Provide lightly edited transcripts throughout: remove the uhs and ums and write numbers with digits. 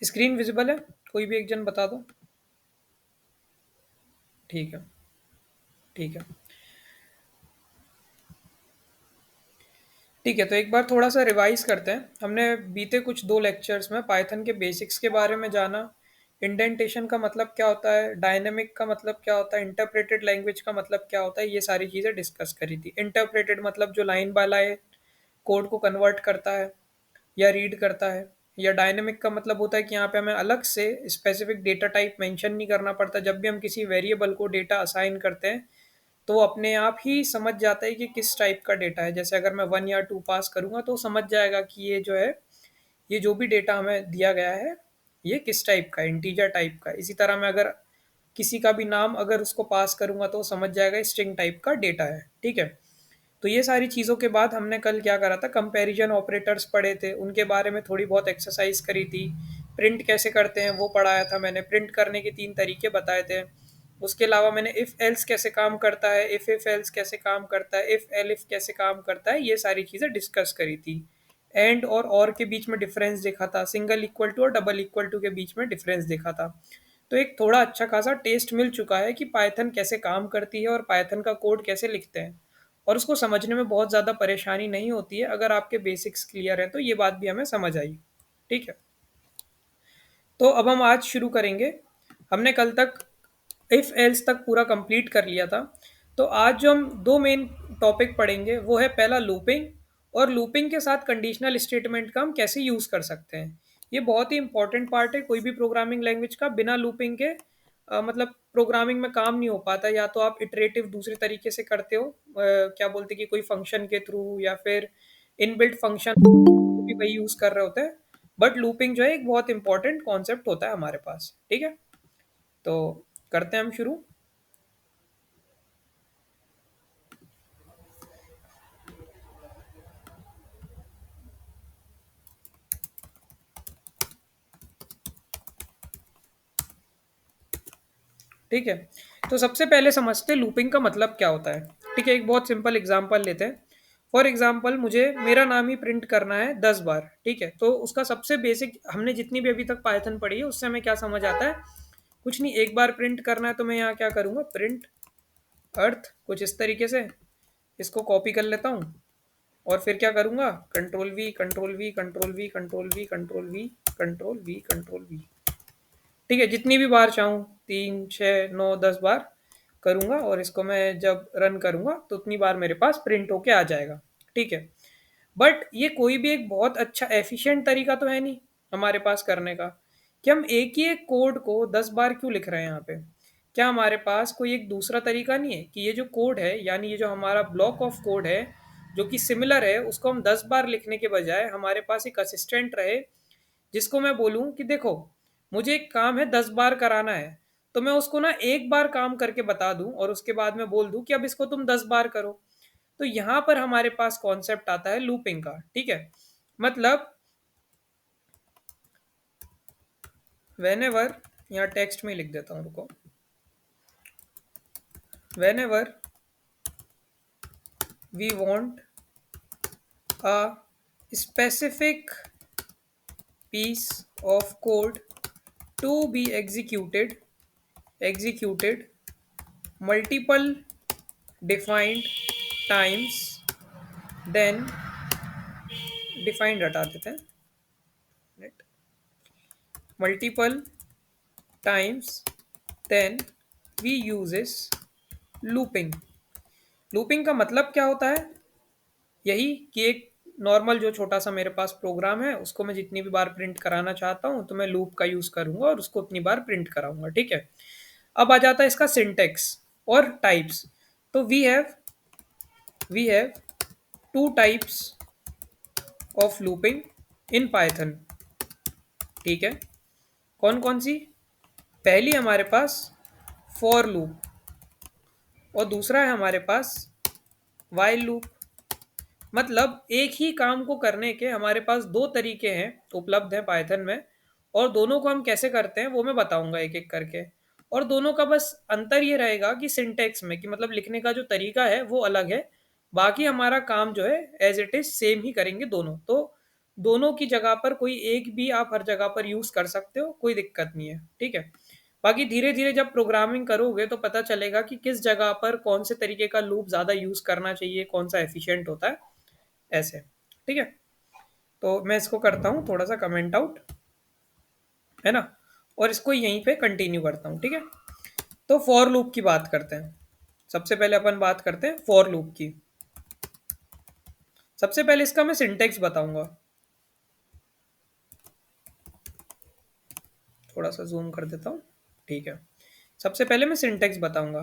Screen visible है? कोई भी एक जन बता दो। ठीक है। ठीक है। ठीक है, तो एक बार थोड़ा सा रिवाइज करते हैं। हमने बीते कुछ दो लेक्चर्स में पाइथन के बेसिक्स के बारे में जाना। इंडेंटेशन का मतलब क्या होता है, डायनेमिक का मतलब क्या होता है, इंटरप्रेटेड लैंग्वेज का मतलब क्या होता है, ये सारी चीज़ें डिस्कस करी थी। इंटरप्रेटेड मतलब जो लाइन बाय लाइन कोड को कन्वर्ट करता है या रीड करता है। या डायनेमिक का मतलब होता है कि यहाँ पे हमें अलग से स्पेसिफिक डेटा टाइप मेंशन नहीं करना पड़ता। जब भी हम किसी वेरिएबल को डेटा असाइन करते हैं तो वो अपने आप ही समझ जाता है कि किस टाइप का डेटा है। जैसे अगर मैं 1 या 2 पास करूँगा तो समझ जाएगा कि ये जो है, ये जो भी डेटा हमें दिया गया है ये किस टाइप का है, इंटीजर टाइप का है। इसी तरह मैं अगर किसी का भी नाम अगर उसको पास करूँगा तो वो समझ जाएगा स्ट्रिंग टाइप का डेटा है। ठीक है। तो ये सारी चीज़ों के बाद हमने कल क्या करा था, कंपैरिजन ऑपरेटर्स पढ़े थे, उनके बारे में थोड़ी बहुत एक्सरसाइज करी थी। प्रिंट कैसे करते हैं वो पढ़ाया था मैंने, प्रिंट करने के 3 तरीके बताए थे। उसके अलावा मैंने इफ़ एल्स कैसे काम करता है, इफ़ एल्स कैसे काम करता है, इफ़ एल इफ कैसे काम करता है, ये सारी चीज़ें डिस्कस करी थी। एंड और के बीच में डिफरेंस देखा था, सिंगल इक्वल टू और डबल इक्वल टू के बीच में डिफरेंस देखा था। तो एक थोड़ा अच्छा खासा टेस्ट मिल चुका है कि पाइथन कैसे काम करती है और पाइथन का कोड कैसे लिखते हैं। और उसको समझने में बहुत ज़्यादा परेशानी नहीं होती है अगर आपके बेसिक्स क्लियर हैं, तो ये बात भी हमें समझ आई। ठीक है। तो अब हम आज शुरू करेंगे। हमने कल तक इफ़ एल्स तक पूरा कंप्लीट कर लिया था। तो आज जो हम दो मेन टॉपिक पढ़ेंगे वो है पहला लूपिंग, और लूपिंग के साथ कंडीशनल स्टेटमेंट का हम कैसे यूज़ कर सकते हैं। ये बहुत ही इंपॉर्टेंट पार्ट है कोई भी प्रोग्रामिंग लैंग्वेज का। बिना लूपिंग के मतलब प्रोग्रामिंग में काम नहीं हो पाता। या तो आप इटरेटिव दूसरे तरीके से करते हो, क्या बोलते हैं कि कोई फंक्शन के थ्रू, या फिर इनबिल्ट फंक्शन भी वही यूज़ कर रहे होते हैं। बट लूपिंग जो है एक बहुत इंपॉर्टेंट कॉन्सेप्ट होता है हमारे पास। ठीक है। तो करते हैं हम शुरू। ठीक है। तो सबसे पहले समझते हैं लूपिंग का मतलब क्या होता है। ठीक है, एक बहुत सिंपल एग्जांपल लेते हैं। फॉर एग्जांपल मुझे मेरा नाम ही प्रिंट करना है 10 बार। ठीक है, तो उसका सबसे बेसिक हमने जितनी भी अभी तक पाइथन पढ़ी है उससे हमें क्या समझ आता है, कुछ नहीं, एक बार प्रिंट करना है तो मैं यहाँ क्या करूँगा, प्रिंट अर्थ, कुछ इस तरीके से इसको कॉपी कर लेता हूँ। और फिर क्या करूँगा, control we control we control we control we control we control we control we. ठीक है, जितनी भी बार चाहूँ, 3, 6, 9, 10 बार करूँगा, और इसको मैं जब रन करूँगा तो उतनी बार मेरे पास प्रिंट होके आ जाएगा। ठीक है। बट ये कोई भी एक बहुत अच्छा एफिशिएंट तरीका तो है नहीं हमारे पास करने का, कि हम एक ही एक कोड को 10 बार क्यों लिख रहे हैं यहाँ पे। क्या हमारे पास कोई एक दूसरा तरीका नहीं है कि ये जो कोड है, यानी ये जो हमारा ब्लॉक ऑफ कोड है जो कि सिमिलर है, उसको हम 10 बार लिखने के बजाय हमारे पास एक असिस्टेंट रहे जिसको मैं बोलूँ कि देखो मुझे एक काम है 10 बार कराना है, तो मैं उसको ना एक बार काम करके बता दूं और उसके बाद मैं बोल दूं कि अब इसको तुम 10 बार करो। तो यहाँ पर हमारे पास कॉन्सेप्ट आता है लूपिंग का। ठीक है। मतलब वेन एवर, यहाँ टेक्स्ट में लिख देता हूँ, रुको। Whenever we want a specific piece of code to be executed multiple defined times, then defined हटा देते हैं, multiple times, then we uses looping। Looping का मतलब क्या होता है, यही कि एक नॉर्मल जो छोटा सा मेरे पास प्रोग्राम है उसको मैं जितनी भी बार प्रिंट कराना चाहता हूँ तो मैं लूप का यूज करूंगा और उसको उतनी बार प्रिंट कराऊंगा। ठीक है। अब आ जाता है इसका सिंटेक्स और टाइप्स। तो we have two types of looping in Python. ठीक है। कौन कौन सी, पहली हमारे पास फॉर लूप, और दूसरा है हमारे पास वाइल लूप। मतलब एक ही काम को करने के हमारे पास दो तरीके हैं, उपलब्ध हैं पाइथन में, और दोनों को हम कैसे करते हैं वो मैं बताऊंगा एक एक करके। और दोनों का बस अंतर ये रहेगा कि सिंटेक्स में, कि मतलब लिखने का जो तरीका है वो अलग है, बाकी हमारा काम जो है एज इट इज सेम ही करेंगे दोनों। तो दोनों की जगह पर कोई एक भी आप हर जगह पर यूज़ कर सकते हो, कोई दिक्कत नहीं है, ठीक है। बाकी धीरे-धीरे जब प्रोग्रामिंग करोगे तो पता चलेगा कि किस जगह पर कौन से तरीके का लूप ज़्यादा यूज़ करना चाहिए, कौन सा एफिशिएंट होता है, ऐसे, ठीक है। तो मैं इसको करता हूँ थोड़ा सा कमेंट आउट, है ना, और इसको यहीं पे कंटिन्यू करता हूँ, ठीक है। तो फॉर लूप की बात करते हैं। सबसे पहले अपन बात करते हैं फॉर लूप की। सबसे पहले इसका मैं सिंटेक्स बताऊंगा। थोड़ा सा जूम कर देता हूँ, ठीक है। सबसे पहले मैं सिंटेक्स बताऊंगा।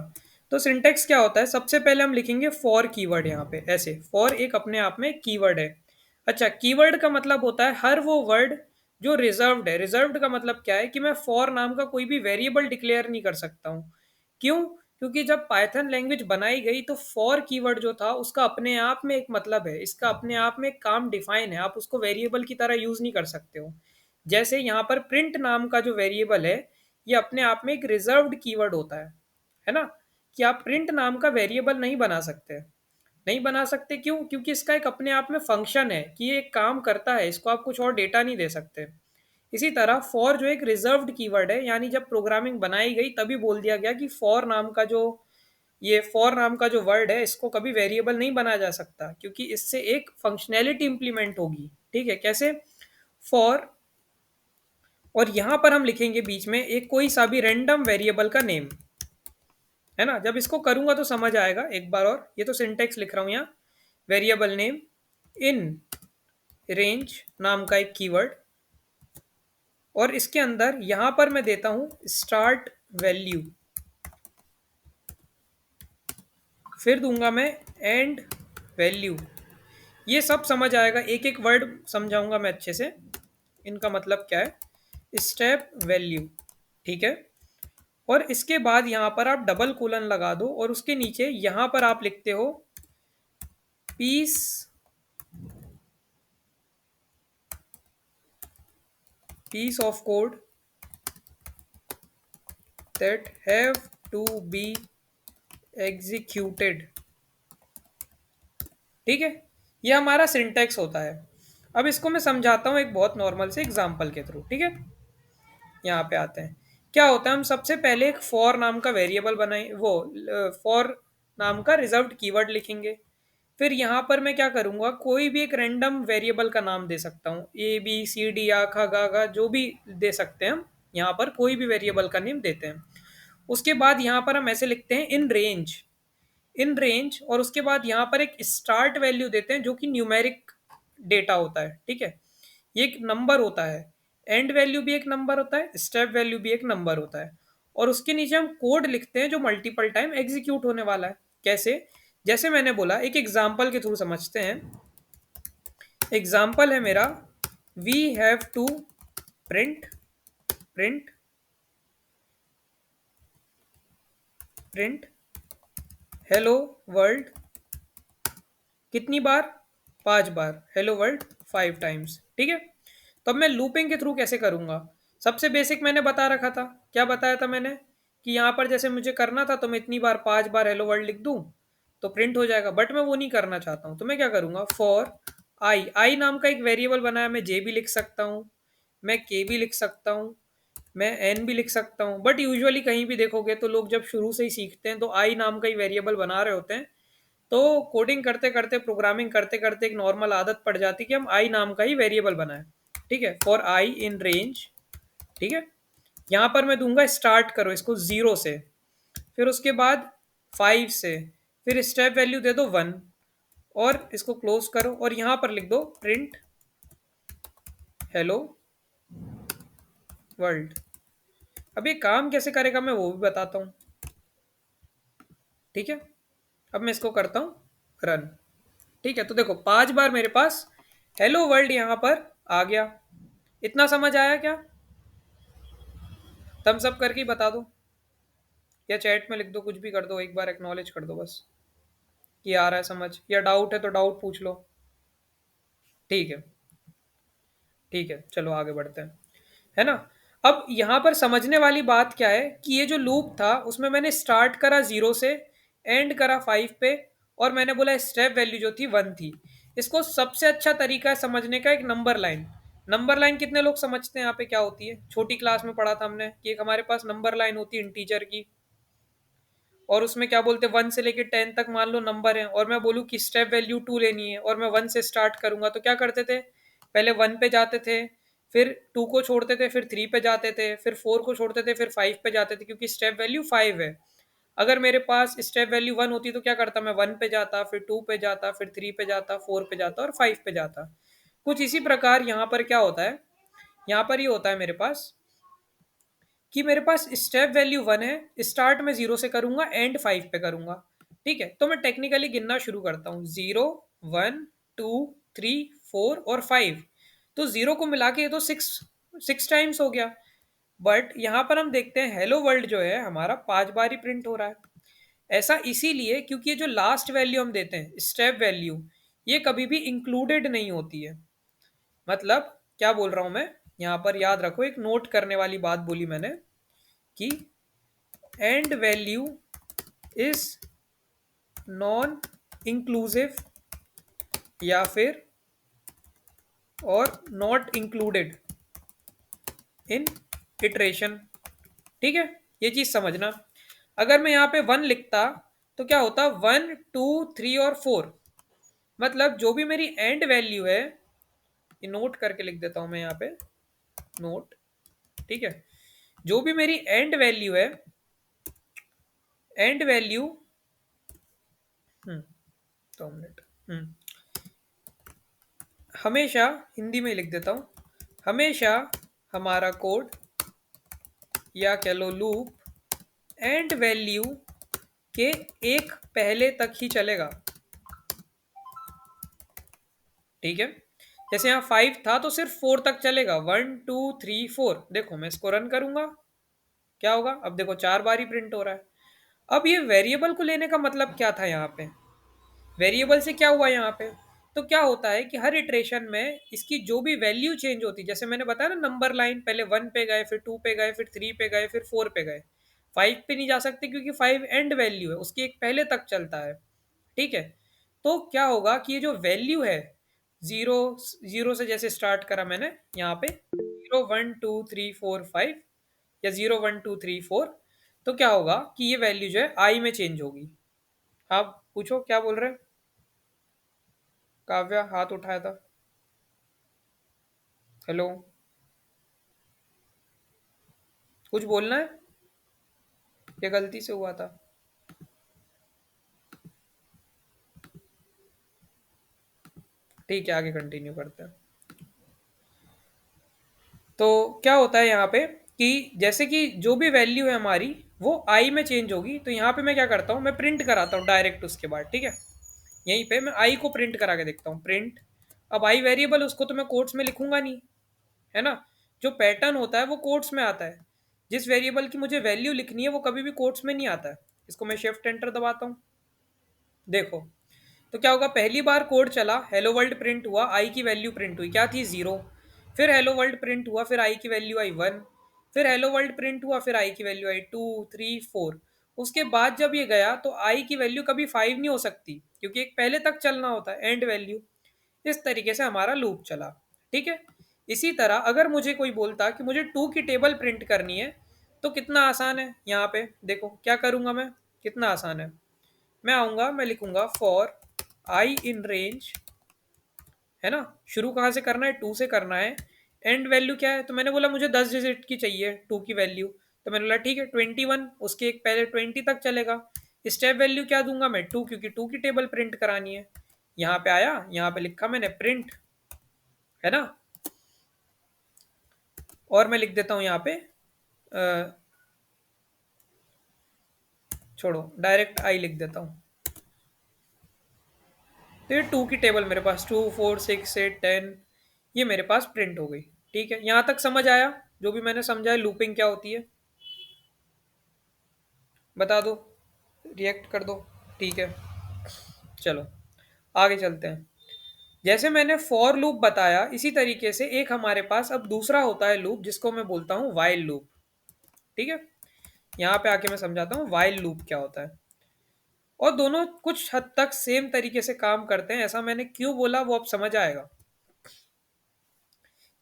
तो सिंटेक्स क्या होता है, सबसे पहले हम लिखेंगे फॉर कीवर्ड, यहाँ पे ऐसे फॉर एक अपने आप में कीवर्ड है। अच्छा, कीवर्ड का मतलब होता है हर वो वर्ड जो रिजर्व्ड है। रिजर्व्ड का मतलब क्या है कि मैं फॉर नाम का कोई भी वेरिएबल डिक्लेयर नहीं कर सकता हूँ। क्यों? क्योंकि जब पाइथन लैंग्वेज बनाई गई तो फॉर कीवर्ड जो था उसका अपने आप में एक मतलब है, इसका अपने आप में एक काम डिफाइन है, आप उसको वेरिएबल की तरह यूज नहीं कर सकते हो। जैसे यहाँ पर प्रिंट नाम का जो वेरिएबल है, ये अपने आप में एक रिजर्व्ड कीवर्ड होता है ना, कि आप प्रिंट नाम का वेरिएबल नहीं बना सकते। नहीं बना सकते क्यों? क्योंकि इसका एक अपने आप में फंक्शन है कि ये एक काम करता है, इसको आप कुछ और डेटा नहीं दे सकते। इसी तरह फॉर जो एक रिजर्व्ड कीवर्ड है, यानी जब प्रोग्रामिंग बनाई गई तभी बोल दिया गया कि फॉर नाम का जो ये फॉर नाम का जो वर्ड है इसको कभी वेरिएबल नहीं बनाया जा सकता, क्योंकि इससे एक फंक्शनैलिटी इंप्लीमेंट होगी, ठीक है। कैसे? फॉर, और यहां पर हम लिखेंगे बीच में एक कोई सा भी रैंडम वेरिएबल का नेम, है ना। जब इसको करूंगा तो समझ आएगा एक बार और, ये तो सिंटेक्स लिख रहा हूं यहाँ। वेरिएबल नेम इन रेंज नाम का एक कीवर्ड, और इसके अंदर यहां पर मैं देता हूं स्टार्ट वैल्यू, फिर दूंगा मैं एंड वैल्यू। ये सब समझ आएगा, एक एक वर्ड समझाऊंगा मैं अच्छे से, इनका मतलब क्या है। स्टेप वैल्यू, ठीक है। और इसके बाद यहां पर आप डबल कोलन लगा दो और उसके नीचे यहां पर आप लिखते हो piece piece of code that have to be executed, ठीक है। ये हमारा सिंटेक्स होता है। अब इसको मैं समझाता हूँ एक बहुत नॉर्मल से एग्जांपल के थ्रू, ठीक है। यहाँ पे आते हैं, क्या होता है, हम सबसे पहले एक फॉर नाम का वेरिएबल बनाए, वो फॉर नाम का रिजर्व्ड कीवर्ड लिखेंगे। फिर यहाँ पर मैं क्या करूँगा, कोई भी एक रैंडम वेरिएबल का नाम दे सकता हूँ, ए बी सी डी या खा गा गा, जो भी दे सकते हैं हम। यहाँ पर कोई भी वेरिएबल का नेम देते हैं। उसके बाद यहाँ पर हम ऐसे लिखते हैं इन रेंज, इन रेंज, और उसके बाद यहाँ पर एक स्टार्ट वैल्यू देते हैं जो कि न्यूमेरिक डेटा होता है, ठीक है। ये एक नंबर होता है, एंड वैल्यू भी एक नंबर होता है, स्टेप वैल्यू भी एक नंबर होता है। और उसके नीचे हम कोड लिखते हैं जो मल्टीपल टाइम एग्जीक्यूट होने वाला है। कैसे? जैसे मैंने बोला, एक एग्जाम्पल के थ्रू समझते हैं। एग्जाम्पल है मेरा, we have to print print print hello world कितनी बार? 5 बार। हेलो वर्ल्ड 5 टाइम्स, ठीक है। तो अब मैं लूपिंग के थ्रू कैसे करूंगा? सबसे बेसिक मैंने बता रखा था, क्या बताया था मैंने, कि यहाँ पर जैसे मुझे करना था तो मैं इतनी बार 5 बार हेलो वर्ल्ड लिख दूं तो प्रिंट हो जाएगा, बट मैं वो नहीं करना चाहता हूँ। तो मैं क्या करूंगा, फॉर आई, आई नाम का एक वेरिएबल बनाया, मैं जे भी लिख सकता हूँ, मैं के भी लिख सकता हूँ, मैं एन भी लिख सकता हूँ। बट यूजुअली कहीं भी देखोगे तो लोग जब शुरू से ही सीखते हैं तो आई नाम का ही वेरिएबल बना रहे होते हैं। तो कोडिंग करते करते, प्रोग्रामिंग करते करते एक नॉर्मल आदत पड़ जाती है कि हम आई नाम का ही वेरिएबल बनाएं, ठीक है। फॉर आई इन रेंज, ठीक है। यहाँ पर मैं दूंगा स्टार्ट करो इसको 0 से, फिर उसके बाद 5 से, फिर स्टेप वैल्यू दे दो 1, और इसको क्लोज करो और यहाँ पर लिख दो प्रिंट हेलो वर्ल्ड। अब ये काम कैसे करेगा मैं वो भी बताता हूँ, ठीक है। अब मैं इसको करता हूँ रन, ठीक है। तो देखो 5 बार मेरे पास हेलो वर्ल्ड यहाँ पर आ गया। इतना समझ आया क्या? थम्स अप करके ही बता दो, या चैट में लिख दो, कुछ भी कर दो, एक बार एक्नॉलेज कर दो बस कि आ रहा है समझ, या डाउट है तो डाउट पूछ लो, ठीक है। ठीक है, चलो आगे बढ़ते हैं, है ना। अब यहाँ पर समझने वाली बात क्या है कि ये जो लूप था उसमें मैंने स्टार्ट करा 0 से, एंड करा 5 पे, और मैंने बोला स्टेप वैल्यू जो थी 1 थी। इसको सबसे अच्छा तरीका है समझने का एक नंबर लाइन। नंबर लाइन कितने लोग समझते हैं यहाँ पे क्या होती है? छोटी क्लास में पढ़ा था हमने कि एक हमारे पास नंबर लाइन होती है इंटीजर की, और उसमें क्या बोलते हैं 1 से लेकर 10 तक मान लो नंबर है, और मैं बोलूँ कि स्टेप वैल्यू 2 लेनी है और मैं 1 से स्टार्ट करूंगा, तो क्या करते थे? पहले 1 पे जाते थे, फिर 2 को छोड़ते थे, फिर 3 पे जाते थे, फिर 4 को छोड़ते थे, फिर 5 पे जाते थे, क्योंकि स्टेप वैल्यू 5 है। अगर मेरे पास स्टेप वैल्यू 1 होती तो क्या करता? मैं 1 पे जाता, फिर 2 पे जाता, फिर 3 पे जाता, 4 पे जाता और 5 पे जाता। कुछ इसी प्रकार यहाँ पर क्या होता है? यहाँ पर ये होता है मेरे पास कि मेरे पास स्टेप वैल्यू 1 है, स्टार्ट में 0 से करूंगा, एंड 5 पे करूंगा। ठीक है, तो मैं टेक्निकली गिनना शुरू करता हूँ, 0, 1, 2, 3, 4 और 5। तो 0 को मिला के ये तो 6 टाइम्स हो गया। बट यहाँ पर हम देखते हैं हेलो वर्ल्ड जो है हमारा 5 बार ही प्रिंट हो रहा है। ऐसा इसीलिए क्योंकि ये जो लास्ट वैल्यू हम देते हैं स्टेप वैल्यू, ये कभी भी इंक्लूडेड नहीं होती है। मतलब क्या बोल रहा हूं मैं? यहाँ पर याद रखो, एक नोट करने वाली बात बोली मैंने कि and value is non inclusive या फिर और नॉट इंक्लूडेड इन इटरेशन। ठीक है, ये चीज समझना। अगर मैं यहाँ पे 1 लिखता तो क्या होता? 1, 2, 3 और 4, मतलब जो भी मेरी एंड वैल्यू है, ये नोट करके लिख देता हूं मैं यहाँ पे, नोट। ठीक है, जो भी मेरी एंड वैल्यू है, एंड वैल्यू, हम्म तो मिनट, हमेशा, हिंदी में लिख देता हूं, हमेशा हमारा कोड या कह लो लूप एंड वैल्यू के एक पहले तक ही चलेगा। ठीक है, जैसे यहाँ 5 था तो सिर्फ 4 तक चलेगा, 1, 2, 3, 4। देखो मैं इसको रन करूंगा, क्या होगा? अब देखो 4 बार ही प्रिंट हो रहा है। अब ये वेरिएबल को लेने का मतलब क्या था यहाँ पे? वेरिएबल से क्या हुआ यहाँ पे? तो क्या होता है कि हर इटरेशन में इसकी जो भी वैल्यू चेंज होती है, जैसे मैंने बताया ना नंबर लाइन, पहले 1 पे गए, फिर 2 पे गए, फिर 3 पे गए, फिर 4 पे गए, 5 पे नहीं जा सकते क्योंकि 5 एंड वैल्यू है, उसकी एक पहले तक चलता है। ठीक है, तो क्या होगा कि ये जो वैल्यू है, जीरो, जीरो से जैसे स्टार्ट करा मैंने यहाँ पे, 0, 1, 2, 3, 4, 5, या 0, 1, 2, 3, 4, तो क्या होगा कि ये वैल्यू जो है आई में चेंज होगी। आप पूछो क्या बोल रहे हैं? काव्या हाथ उठाया था। हेलो, कुछ बोलना है? ये गलती से हुआ था। ठीक है, आगे कंटिन्यू करते हैं। तो क्या होता है यहाँ पे कि जैसे कि जो भी वैल्यू है हमारी वो आई में चेंज होगी, तो यहाँ पे मैं क्या करता हूँ, मैं प्रिंट कराता हूँ डायरेक्ट उसके बाद। ठीक है, यहीं पे मैं आई को प्रिंट करा के देखता हूँ, प्रिंट। अब आई वेरिएबल, उसको तो मैं कोट्स में लिखूंगा नहीं, है ना? जो पैटर्न होता है वो कोट्स में आता है। जिस वेरिएबल की मुझे वैल्यू लिखनी है वो कभी भी कोट्स में नहीं आता है। इसको मैं शिफ्ट एंटर दबाता हूँ, देखो तो क्या होगा? पहली बार कोड चला, हेलो वर्ल्ड प्रिंट हुआ, आई की वैल्यू प्रिंट हुई, क्या थी? 0। फिर हेलो वर्ल्ड प्रिंट हुआ, फिर आई की वैल्यू आई 1। फिर हेलो वर्ल्ड प्रिंट हुआ, फिर आई की वैल्यू आई 2, 3, 4। उसके बाद जब ये गया तो आई की वैल्यू कभी 5 नहीं हो सकती, क्योंकि एक पहले तक चलना होता है, एंड वैल्यू। इस तरीके से हमारा लूप चला। ठीक है, इसी तरह अगर मुझे कोई बोलता कि मुझे 2 की टेबल प्रिंट करनी है, तो कितना आसान है। यहाँ पे देखो क्या करूँगा मैं, कितना आसान है। मैं आऊँगा, मैं लिखूँगा फॉर आई इन रेंज, है ना? शुरू कहाँ से करना है? 2 से करना है। एंड वैल्यू क्या है? तो मैंने बोला मुझे 10 डिजिट की चाहिए 2 की वैल्यू, तो मैंने बोला ठीक है 21, उसके एक पहले 20 तक चलेगा। स्टेप वैल्यू क्या दूंगा मैं? 2, क्योंकि 2 की टेबल प्रिंट करानी है। यहाँ पे आया, यहाँ पे लिखा मैंने प्रिंट, है ना? और मैं लिख देता हूँ यहाँ पे छोड़ो, डायरेक्ट आई लिख देता हूँ। तो ये 2 की टेबल मेरे पास 2, 4, 6, 8, 10 ये मेरे पास प्रिंट हो गई। ठीक है, यहाँ तक समझ आया? जो भी मैंने समझाया लूपिंग क्या होती है, बता दो, रिएक्ट कर दो। ठीक है, चलो आगे चलते हैं। जैसे मैंने फॉर लूप बताया, इसी तरीके से एक हमारे पास अब दूसरा होता है लूप, जिसको मैं बोलता हूँ वाइल लूप। ठीक है, यहाँ पे आके मैं समझाता हूँ वाइल लूप क्या होता है। और दोनों कुछ हद तक सेम तरीके से काम करते हैं। ऐसा मैंने क्यों बोला वो अब समझ आएगा।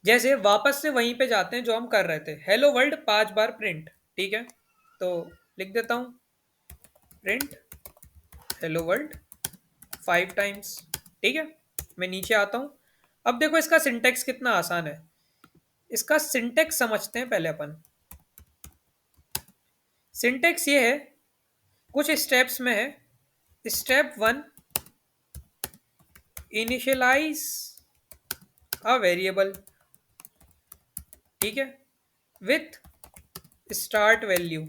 जैसे वापस से वहीं पे जाते हैं जो हम कर रहे थे, हेलो वर्ल्ड 5 बार प्रिंट। ठीक है, तो लिख देता हूं प्रिंट हेलो वर्ल्ड 5 टाइम्स। ठीक है, मैं नीचे आता हूं। अब देखो इसका सिंटेक्स कितना आसान है। इसका सिंटेक्स समझते हैं पहले अपन। सिंटेक्स ये है, कुछ स्टेप्स में है। Step 1, initialize a variable. ठीक है, विथ स्टार्ट वैल्यू।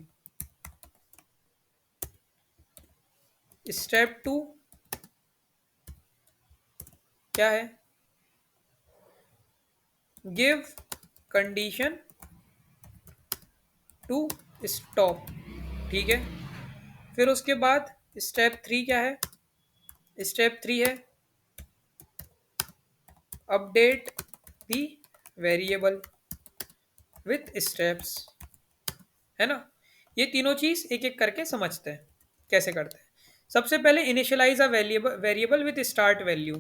स्टेप 2 क्या है, गिव कंडीशन टू स्टॉप। ठीक है, फिर उसके बाद स्टेप 3 क्या है, स्टेप 3 है update the variable with steps. है ना। ये तीनों चीज एक एक करके समझते हैं कैसे करते हैं। सबसे पहले initialize a variable with start value.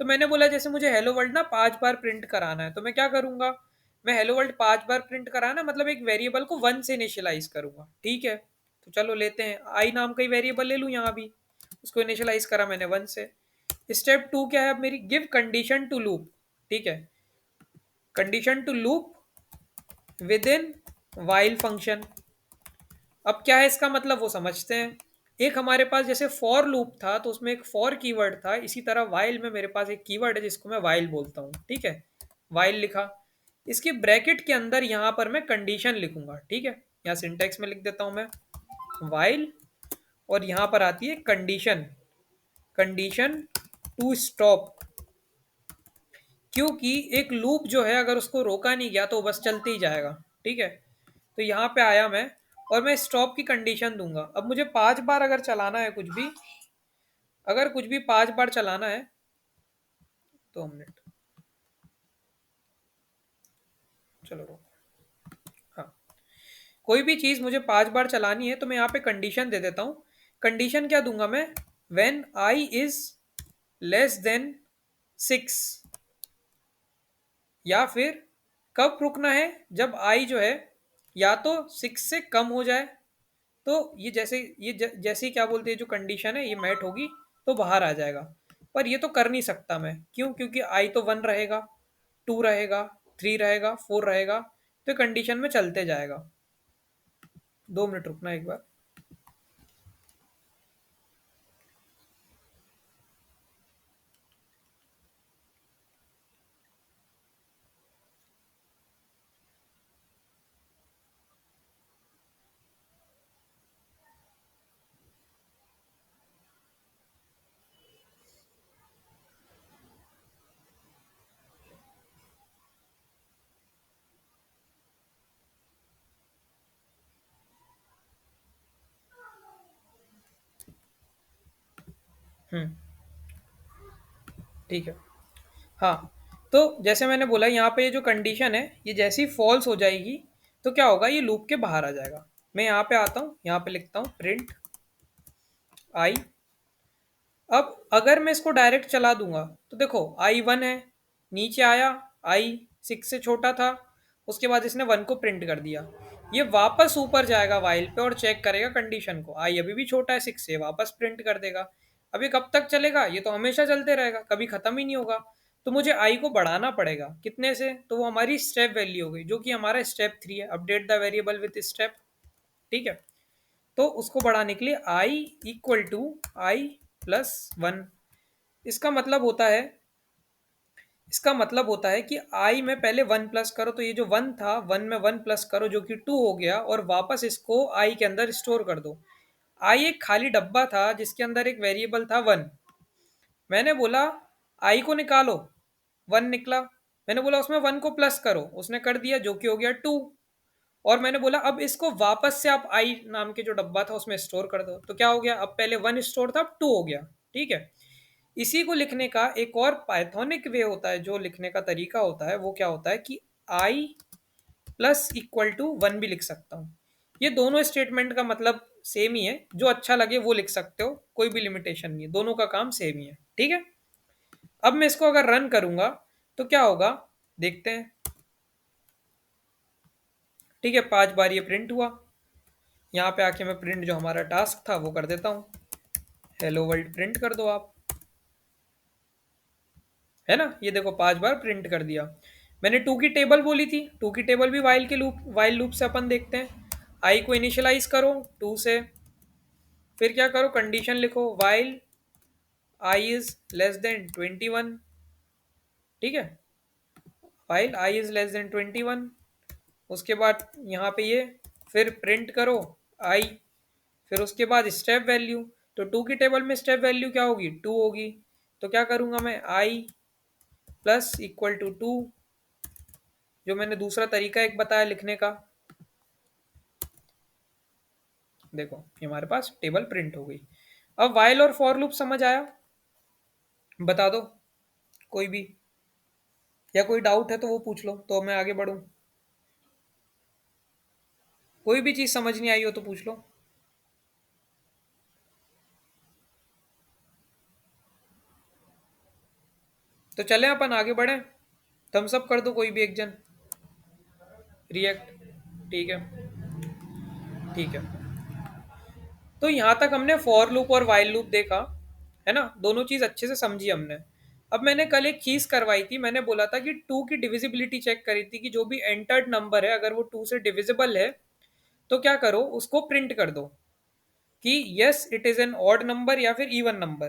तो मैंने बोला जैसे मुझे हेलो वर्ल्ड ना 5 बार प्रिंट कराना है, तो मैं क्या करूंगा, मैं हेलो वर्ल्ड 5 बार प्रिंट कराना मतलब एक वेरिएबल को 1 से इनिशियलाइज करूंगा। ठीक है, तो चलो लेते हैं आई नाम का ही वेरिएबल ले लूँ यहाँ भी, उसको इनिशियलाइज करा मैंने 1 से। स्टेप 2 क्या है अब मेरी, गिव कंडीशन टू लूप। ठीक है, condition to loop within while function. अब क्या है इसका मतलब वो समझते हैं। एक हमारे पास जैसे फॉर लूप था तो उसमें एक फॉर कीवर्ड था, इसी तरह वाइल में मेरे पास एक कीवर्ड है जिसको मैं वाइल बोलता हूँ। ठीक है, वाइल लिखा, इसके ब्रैकेट के अंदर यहाँ पर मैं कंडीशन लिखूंगा। ठीक है, यहाँ सिंटेक्स में लिख देता हूँ मैं वाइल, और यहाँ पर आती है कंडीशन, कंडीशन टू स्टॉप। क्योंकि एक लूप जो है अगर उसको रोका नहीं गया तो बस चलते ही जाएगा। ठीक है, तो यहाँ पे आया मैं और मैं स्टॉप की कंडीशन दूंगा। अब मुझे 5 बार अगर चलाना है कुछ भी, अगर कुछ भी 5 बार चलाना है, 2 मिनट, चलो रुको। हाँ, कोई भी चीज मुझे 5 बार चलानी है तो मैं यहाँ पे कंडीशन दे देता हूँ। कंडीशन क्या दूंगा मैं, when I is less than 6, या फिर कब रुकना है, जब आई जो है या तो 6 से कम हो जाए, तो ये जैसे जैसे क्या बोलते हैं जो कंडीशन है ये मैट होगी तो बाहर आ जाएगा। पर ये तो कर नहीं सकता मैं, क्यों, क्योंकि आई तो 1 रहेगा, 2 रहेगा, 3 रहेगा, 4 रहेगा, तो कंडीशन में चलते जाएगा। 2 मिनट रुकना एक बार। हम्म, ठीक है। हाँ, तो जैसे मैंने बोला यहाँ पे ये जो कंडीशन है ये जैसी फॉल्स हो जाएगी तो क्या होगा, ये लूप के बाहर आ जाएगा। मैं यहाँ पे आता हूँ, यहाँ पे लिखता हूँ प्रिंट आई। अब अगर मैं इसको डायरेक्ट चला दूंगा तो देखो आई 1 है, नीचे आया, आई 6 से छोटा था, उसके बाद इसने 1 को प्रिंट कर दिया। ये वापस ऊपर जाएगा वाइल पे और चेक करेगा कंडीशन को, आई अभी भी छोटा है 6 से, वापस प्रिंट कर देगा। अभी कब तक चलेगा, ये तो हमेशा चलते रहेगा, कभी खत्म ही नहीं होगा। तो मुझे आई को बढ़ाना पड़ेगा कितने से, तो वो हमारी स्टेप वैल्यू हो गई जो कि हमारा स्टेप 3 है, update the variable with step. ठीक है, तो उसको बढ़ाने के लिए आई इक्वल टू आई प्लस 1। इसका मतलब होता है, इसका मतलब होता है कि आई में पहले 1 प्लस करो, तो ये जो 1 था 1 में 1 प्लस करो जो कि 2 हो गया, और वापस इसको आई के अंदर स्टोर कर दो। आई एक खाली डब्बा था जिसके अंदर एक वेरिएबल था 1। मैंने बोला आई को निकालो, 1 निकला। मैंने बोला उसमें 1 को प्लस करो, उसने कर दिया जो कि हो गया 2। और मैंने बोला अब इसको वापस से आप आई नाम के जो डब्बा था उसमें स्टोर कर दो, तो क्या हो गया, अब पहले 1 स्टोर था अब 2 हो गया। ठीक है, इसी को लिखने का एक और पाइथोनिक वे होता है, जो लिखने का तरीका होता है वो क्या होता है कि आई प्लस इक्वल टू 1 भी लिख सकता हूँ। ये दोनों स्टेटमेंट का मतलब सेम ही है, जो अच्छा लगे वो लिख सकते हो, कोई भी लिमिटेशन नहीं है, दोनों का काम सेम ही है, ठीक है। अब मैं इसको अगर रन करूंगा तो क्या होगा, देखते हैं। ठीक है, 5 बार ये प्रिंट हुआ। यहाँ पे आके मैं प्रिंट जो हमारा टास्क था वो कर देता हूँ, हेलो वर्ल्ड प्रिंट कर दो आप, है ना। ये देखो 5 बार प्रिंट कर दिया। मैंने टू की टेबल बोली थी, टू की टेबल भी वाइल लूप से अपन देखते हैं। आई को इनिशियलाइज करो टू से, फिर क्या करो, कंडीशन लिखो while I is less than 21। ठीक है, while I is less than 21। उसके बाद यहाँ पे ये, फिर प्रिंट करो आई, फिर उसके बाद स्टेप वैल्यू। तो टू की टेबल में स्टेप वैल्यू क्या होगी, टू होगी। तो क्या करूंगा मैं, आई प्लस इक्वल टू टू, जो मैंने दूसरा तरीका एक बताया लिखने का। देखो ये हमारे पास टेबल प्रिंट हो गई। अब वाइल और फॉर लूप समझ आया, बता दो कोई भी, या कोई डाउट है तो वो पूछ लो तो मैं आगे बढ़ूं। कोई भी चीज समझ नहीं आई हो तो पूछ लो। तो चलें अपन आगे बढ़ें, थम्स अप कर दो कोई भी एक जन, रिएक्ट। ठीक है, ठीक है। तो यहाँ तक हमने फॉर लूप और वाइल लूप देखा, है ना, दोनों चीज अच्छे से समझी हमने। अब मैंने कल एक चीज करवाई थी, मैंने बोला था कि टू की डिविजिबिलिटी चेक करी थी, कि जो भी एंटर्ड नंबर है अगर वो टू से डिविजिबल है तो क्या करो, उसको प्रिंट कर दो कि yes it is an odd number या फिर इवन नंबर।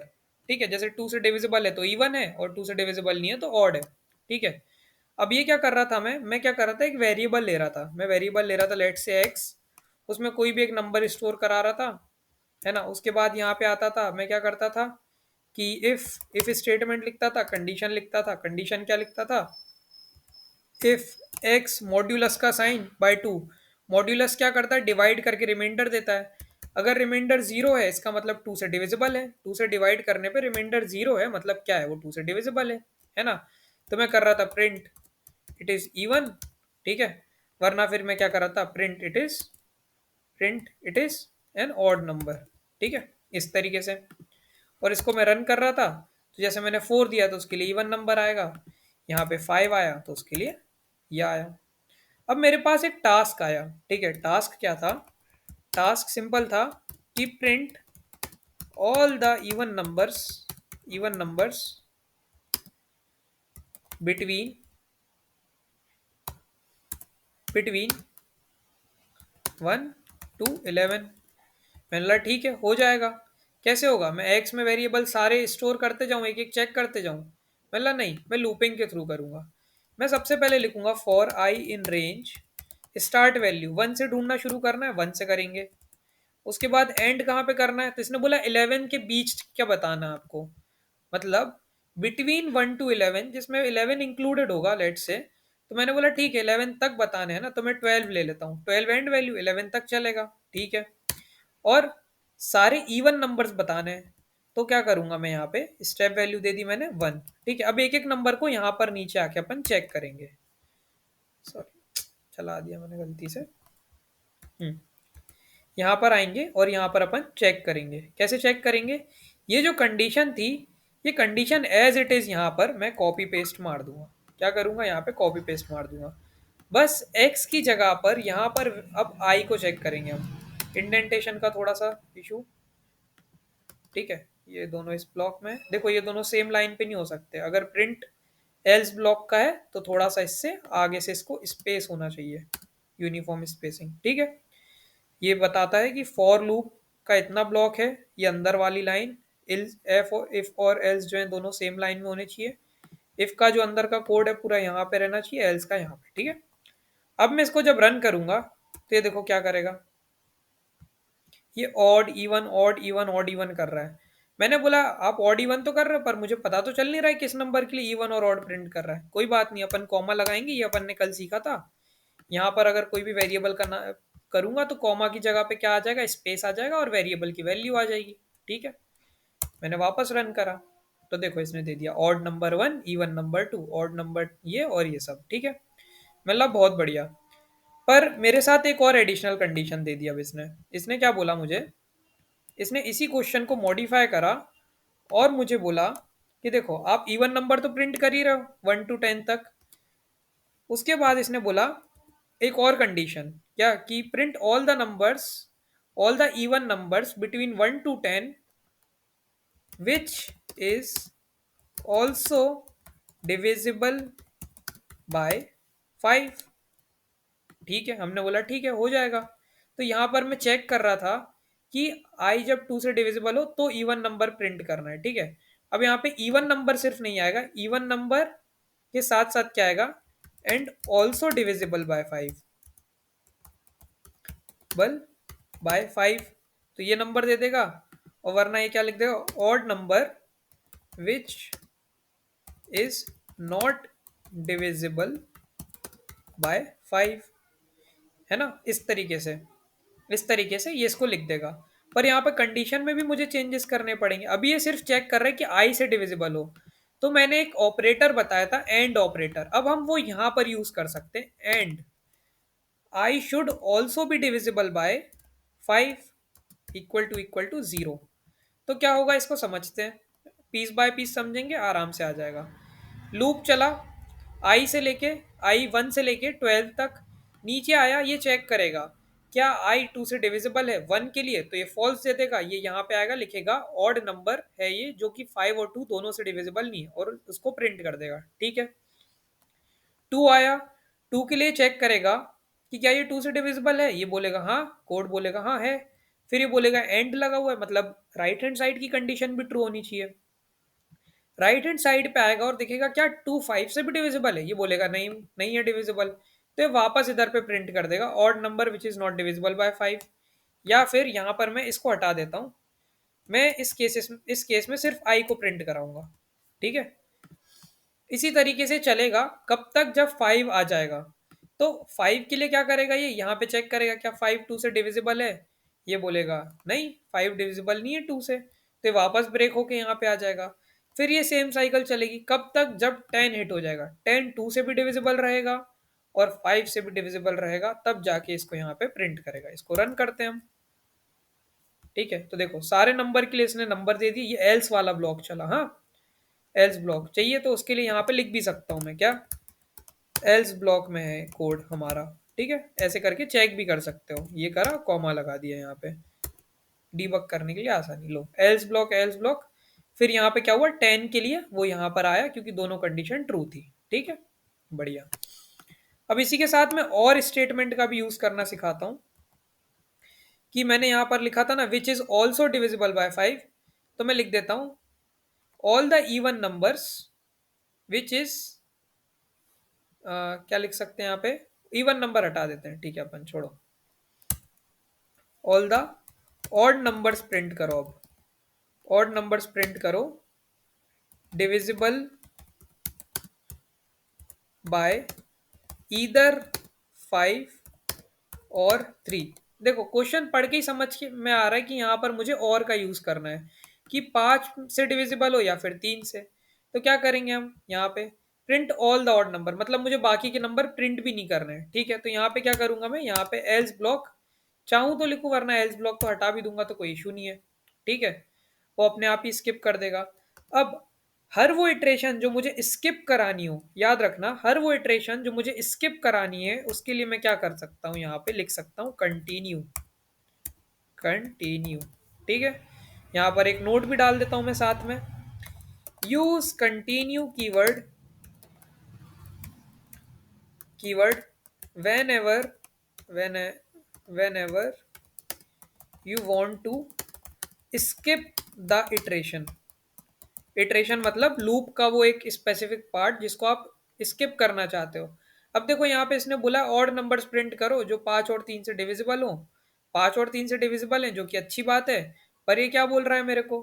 ठीक है, जैसे टू से डिविजिबल है तो इवन है, और टू से डिविजिबल नहीं है तो ऑड है। ठीक है। अब ये क्या कर रहा था, मैं क्या कर रहा था, एक वेरिएबल ले रहा था, मैं वेरिएबल ले रहा था लेट से एक्स, उसमें कोई भी एक नंबर स्टोर करा रहा था, है ना। उसके बाद यहाँ पे आता था, मैं क्या करता था कि इफ स्टेटमेंट लिखता था, कंडीशन लिखता था। कंडीशन क्या लिखता था, इफ एक्स मॉड्यूलस का साइन बाय टू। मॉड्यूलस क्या करता है, डिवाइड करके रिमाइंडर देता है। अगर रिमाइंडर जीरो है इसका मतलब टू से डिविजिबल है, टू से डिवाइड करने पे रिमाइंडर जीरो है मतलब क्या है, वो टू से डिविजिबल है ना। तो मैं कर रहा था प्रिंट इट इज इवन, ठीक है। वरना फिर मैं क्या कर रहा था, print it is an odd number, ठीक है, इस तरीके से। और इसको मैं रन कर रहा था, तो जैसे मैंने 4 दिया तो उसके लिए इवन नंबर आएगा, यहाँ पे 5 आया तो उसके लिए यह आया। अब मेरे पास एक टास्क आया, ठीक है। टास्क क्या था, टास्क सिंपल था कि print all the even numbers between between 1 to 11। मैंने बोला ठीक है, हो जाएगा। कैसे होगा, मैं एक्स में वेरिएबल सारे स्टोर करते जाऊँ, एक एक चेक करते जाऊँ। मैं बोला नहीं, मैं लूपिंग के थ्रू करूँगा। मैं सबसे पहले लिखूंगा for I in range start value, 1 से ढूंढना शुरू करना है, 1 से करेंगे। उसके बाद एंड कहाँ पे करना है, तो इसने बोला 11 के बीच क्या बताना है आपको, मतलब बिटवीन 1 to 11, जिसमें 11 इंक्लूडेड होगा लेट से। तो मैंने बोला ठीक है 11 तक बताने हैं ना, तो मैं 12 ले लेता हूँ, 12 एंड वैल्यू 11 तक चलेगा, ठीक है। और सारे इवन नंबर्स बताने हैं, तो क्या करूंगा मैं, यहाँ पे स्टेप वैल्यू दे दी मैंने 1। ठीक है, अब एक एक नंबर को यहाँ पर नीचे आके अपन चेक करेंगे। सॉरी, चला दिया मैंने गलती से। यहाँ पर आएंगे और यहाँ पर अपन चेक करेंगे। कैसे चेक करेंगे, ये जो कंडीशन थी, ये कंडीशन एज इट इज यहाँ पर मैं कॉपी पेस्ट मार दूंगा। क्या करूंगा, यहाँ पे कॉपी पेस्ट मार दूंगा। बस एक्स की जगह पर यहाँ पर अब आई को चेक करेंगे हम, इंडेंटेशन का थोड़ा सा इशू। ठीक है, ये दोनों इस ब्लॉक में देखो, ये दोनों सेम लाइन पे नहीं हो सकते। अगर प्रिंट एल्स ब्लॉक का है तो थोड़ा सा इससे आगे से इसको स्पेस होना चाहिए, यूनिफॉर्म स्पेसिंग, ठीक है। ये बताता है कि फॉर लूप का इतना ब्लॉक है, ये अंदर वाली लाइन, एफ और इफ और एल्स जो है दोनों सेम लाइन में होने चाहिए। इफ का जो अंदर का कोड है पूरा यहाँ पे रहना चाहिए, एल्स का यहाँ पे, ठीक है। अब मैं इसको जब रन करूंगा तो ये देखो क्या करेगा, ये ऑड इवन ऑड इवन कर रहा है। मैंने बोला आप ऑड इवन तो कर रहे हो, पर मुझे पता तो चल नहीं रहा है किस नंबर के लिए इवन और ऑड प्रिंट कर रहा है। कोई बात नहीं, अपन कॉमा लगाएंगे, ये अपन ने कल सीखा था। यहाँ पर अगर कोई भी वेरिएबल का ना करूंगा तो कॉमा की जगह पे क्या आ जाएगा, स्पेस आ जाएगा और वेरिएबल की वैल्यू आ जाएगी, ठीक है। मैंने वापस रन करा तो देखो इसने दे दिया odd number 1 even number 2, odd number ये और ये सब, ठीक है। मतलब बहुत बढ़िया। पर मेरे साथ एक और एडिशनल कंडीशन दे दी अब इसने। इसने क्या बोला मुझे, इसने इसी क्वेश्चन को मॉडिफाई करा और मुझे बोला कि देखो आप इवन नंबर तो प्रिंट कर ही रहे हो 1 to 10 तक। उसके बाद इसने बोला एक और कंडीशन क्या, कि print all the numbers, all the even numbers between 1 to 10 which is also divisible by 5। ठीक है, हमने बोला ठीक है हो जाएगा। तो यहां पर मैं चेक कर रहा था कि आई जब 2 से डिविजिबल हो तो इवन नंबर प्रिंट करना है। ठीक है, अब यहाँ पे इवन नंबर सिर्फ नहीं आएगा, इवन नंबर के साथ साथ क्या आएगा, एंड ऑल्सो डिविजिबल बाय 5, बल बाय 5। तो ये नंबर दे देगा, और वरना ये क्या लिख देगा, odd number which is not divisible by 5, है ना। इस तरीके से ये इसको लिख देगा। पर यहाँ पे कंडीशन में भी मुझे चेंजेस करने पड़ेंगे। अभी ये सिर्फ चेक कर रहा है कि आई से डिविजिबल हो, तो मैंने एक ऑपरेटर बताया था एंड ऑपरेटर, अब हम वो यहां पर यूज कर सकते हैं, and i should also be divisible by 5 equal to 0। तो क्या होगा इसको समझते हैं, पीस बाय पीस समझेंगे, आराम से आ जाएगा। लूप चला आई से लेके, I1 से लेके 12 तक, नीचे आया ये चेक करेगा क्या I2 से डिविजिबल है 1 के लिए, तो ये फॉल्स दे देगा, ये यहाँ पे आएगा लिखेगा ऑड नंबर है ये, जो कि 5 और 2 दोनों से डिविजिबल नहीं है, और उसको प्रिंट कर देगा। ठीक है, 2 आया, 2 के लिए चेक करेगा कि क्या ये 2 से डिविजिबल है, ये बोलेगा हाँ, कोड बोलेगा हाँ है, फिर ये बोलेगा एंड लगा हुआ है, मतलब राइट हैंड साइड की कंडीशन भी ट्रू होनी चाहिए। राइट हैंड साइड पे आएगा और देखेगा क्या 2 5 से भी डिविजिबल है, ये बोलेगा नहीं, नहीं है डिविजिबल, तो ये वापस इधर पे प्रिंट कर देगा odd number which is not divisible by 5। या फिर यहाँ पर मैं इसको हटा देता हूँ, मैं इस केस में सिर्फ आई को प्रिंट कराऊंगा। ठीक है, इसी तरीके से चलेगा कब तक, जब 5 आ जाएगा। तो 5 के लिए क्या करेगा, ये यहाँ पे चेक करेगा क्या 5 2 से डिविजिबल है, ये बोलेगा नहीं 5 डिविजिबल नहीं है 2 से, तो ये वापस ब्रेक होके यहाँ पे आ जाएगा। फिर ये सेम साइकिल चलेगी कब तक, जब 10 हिट हो जाएगा, 10 2 से भी डिविजिबल रहेगा और 5 से भी डिविजिबल रहेगा, तब जाके इसको यहाँ पे प्रिंट करेगा। इसको रन करते हैं हम। ठीक है, तो देखो सारे नंबर के लिए इसने नंबर दे दी, ये एल्स वाला ब्लॉक चला। हाँ, एल्स ब्लॉक चाहिए तो उसके लिए यहाँ पे लिख भी सकता हूँ मैं, क्या एल्स ब्लॉक में है कोड हमारा। ठीक है, ऐसे करके चेक भी कर सकते हो, ये करा कॉमा लगा दिया यहाँ पे डीबग करने के लिए आसानी। लो एल्स ब्लॉक, एल्स ब्लॉक, फिर यहाँ पे क्या हुआ 10 के लिए वो यहाँ पर आया क्योंकि दोनों कंडीशन ट्रू थी। ठीक है, बढ़िया। अब इसी के साथ मैं और स्टेटमेंट का भी यूज करना सिखाता हूँ, कि मैंने यहाँ पर लिखा था ना which is also divisible by 5, तो मैं लिख देता हूँ all the even numbers which is, क्या लिख सकते हैं यहाँ पे, इवन नंबर हटा देते हैं, ठीक है अपन छोड़ो, all the odd numbers print करो। अब ऑड नंबर्स प्रिंट करो डिविजिबल बाय ईदर 5 और 3। देखो क्वेश्चन पढ़ के ही समझ के में आ रहा है कि यहाँ पर मुझे और का यूज करना है, कि 5 से डिविजिबल हो या फिर 3 से। तो क्या करेंगे हम यहाँ पे, print all the odd number, मतलब मुझे बाकी के नंबर प्रिंट भी नहीं करने हैं। ठीक है, तो यहाँ पे क्या करूंगा मैं, यहाँ पे एल्स ब्लॉक चाहूँ तो लिखूँ, वरना एल्स ब्लॉक तो हटा भी दूंगा तो कोई इशू नहीं है। ठीक है, वो अपने आप ही स्किप कर देगा। अब हर वो इटरेशन जो मुझे स्किप करानी हो, याद रखना हर वो इटरेशन जो मुझे स्किप करानी है, उसके लिए मैं क्या कर सकता हूँ, यहाँ पे लिख सकता हूँ कंटिन्यू, कंटिन्यू। ठीक है, यहाँ पर एक नोट भी डाल देता हूँ मैं साथ में, use continue keyword, keyword whenever when whenever you want to skip the iteration। Iteration मतलब लूप का वो एक स्पेसिफिक पार्ट जिसको आप स्किप करना चाहते हो। अब देखो यहाँ पे इसने बोला ऑड नंबर्स प्रिंट करो जो 5 और 3 से डिविजिबल हो। 5 और 3 से डिविजिबल है जो कि अच्छी बात है, पर ये क्या बोल रहा है मेरे को